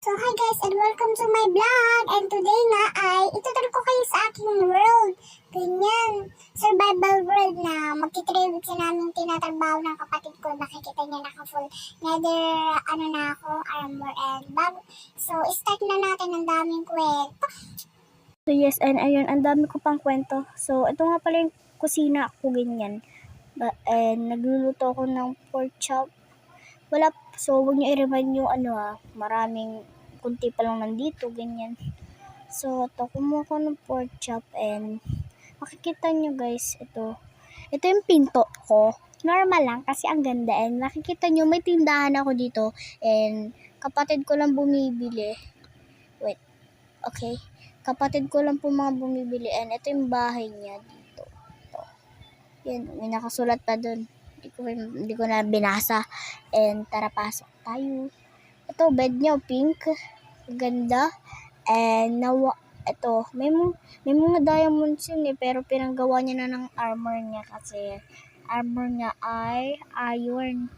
So hi guys and welcome to my vlog, and today nga ay ituturo ko kayo sa aking world. Ganyan, survival world na magti-3 weeks na namin tinatrabaho ng kapatid ko. Nakikita niya naka-full nether na ako, armor and bag. So start na natin, ang daming kwento. So yes, and ayun, ang dami ko pang kwento. So ito nga pala yung kusina ko, ganyan. And nagluluto ako ng pork chop. So huwag niyo i-remind yung maraming kunti pa lang nandito, ganyan. So ito, kumuha ko ng pork chop and makikita nyo guys, ito yung pinto ko. Normal lang kasi ang ganda, and makikita nyo may tindahan ako dito and kapatid ko lang bumibili. Wait, okay. Kapatid ko lang po mga bumibili, and ito yung bahay niya dito. Ito. Yan, may nakasulat pa dun. Hindi ko na binasa. And tara, pasok tayo. Ito, bed niya, pink. Ganda. And ito, may mga diamonds yun pero pinanggawa niya na ng armor niya kasi armor niya ay iron.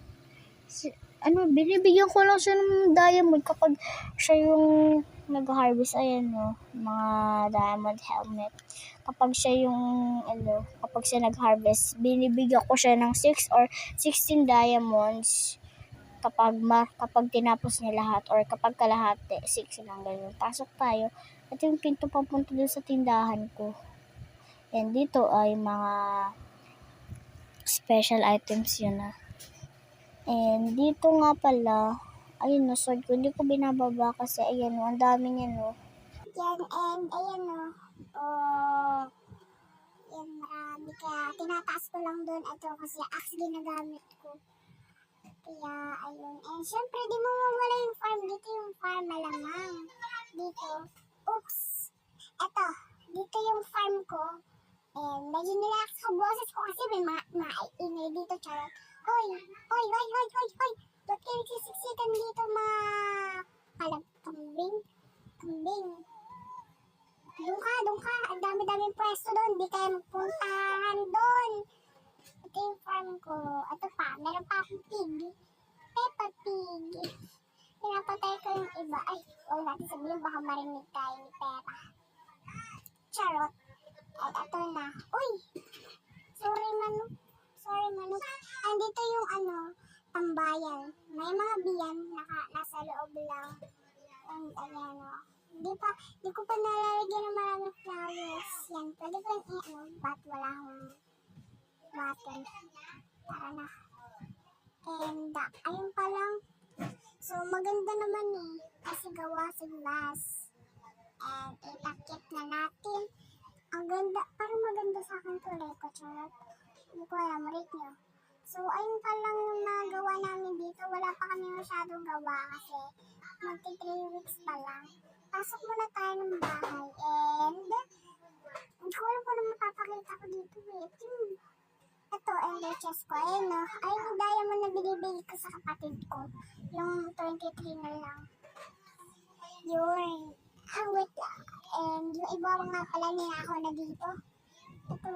Binibigyan ko lang siya ng diamond kapag siya yung nag-harvest, mga diamond helmet. Kapag siya nag-harvest, binibigyan ko siya ng 6 or 16 diamonds kapag tinapos niya lahat, or kapag kalahati, 6 lang, ganyan. Pasok tayo. Ito yung pinto papunta dun sa tindahan ko. And dito ay mga special items yun And dito nga pala, ayun sword ko. Hindi ko binababa kasi ayan ang dami niya Yan, and ayan yan, marami, kaya tinataas ko lang doon. Ito kasi axe ginagamit ko. Kaya ayun, and syempre di mo mawala yung farm. Dito yung farm, malamang dito. Oops, eto, dito yung farm ko. And medyo nilax ko boses ko kasi may ingay dito, charot. Hoy, hoy, hoy, hoy, hoy, hoy, ba't kayo nagsisiksikan dito, kambing? Doon ka, ang dami-daming pwesto doon, di kayo magpuntahan doon. Ito yung farm ko. Ito pa, meron pa akong pig. Peppa Pig. Pinapatay ko yung iba. Ay, huwag natin sabihin, baka marinig tayo ni Peppa. Charot. At ito na. Uy! Sorry, manok. Andito yung tambayan. May mga biyan, nasa loob lang. And ayan Di ko pa nalalagyan ng maraming flowers. Yan, pwede ko yung ba't wala akong button. Tara na. And ayun pa lang. So maganda naman kasi gawa sa glass. And itakip na natin. Ang ganda, parang maganda sa akin to, Leko, charot. Hindi ko alam, rate nyo. So ayun pa lang yung nagawa namin dito. Wala pa kami masyadong gawa kasi magti 3 weeks pa lang. Pasok muna tayo ng bahay, and hindi ko alam kung ano mapapakita ko dito Ito, ender chest ko. Ayun yung diamond na binibili ko sa kapatid ko. Yung 23 na lang. Yun. Wait lang. And yung iba nga pala ako na dito. Ito,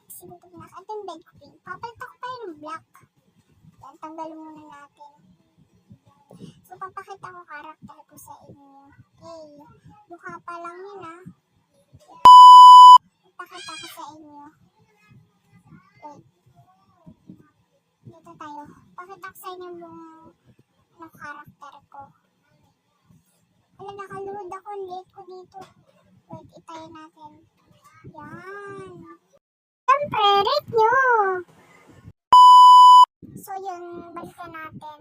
siguro na. Ito yung bed ko pink. Papalita ko pa yung black. Yan, tanggalin muna natin. So, papakita ko karakter ko sa inyo. Okay. Mukha pa lang yun Papakita ko sa inyo. Wait. Dito tayo. Pakita ko sa inyo yung karakter ko. Nakaluhod ako. Late ko dito. Wait, itayo natin. Yan. Siyempre, rate nyo. So, yun. Balikan natin.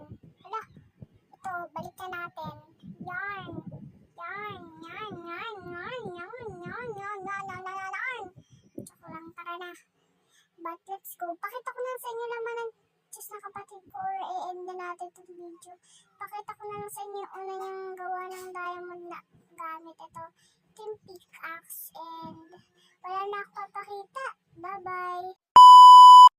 Ito, balikan natin. Yarn. Tsaka lang, tara na. But let's go. Pakita ko na sa inyo naman ang chest na kapatid ko, or i-end na natin itong video. Pakita ko na lang sa inyo una yung gawa ng diamond na gamit. Ito yung pickaxe, and wala na ako papakita. Bye-bye.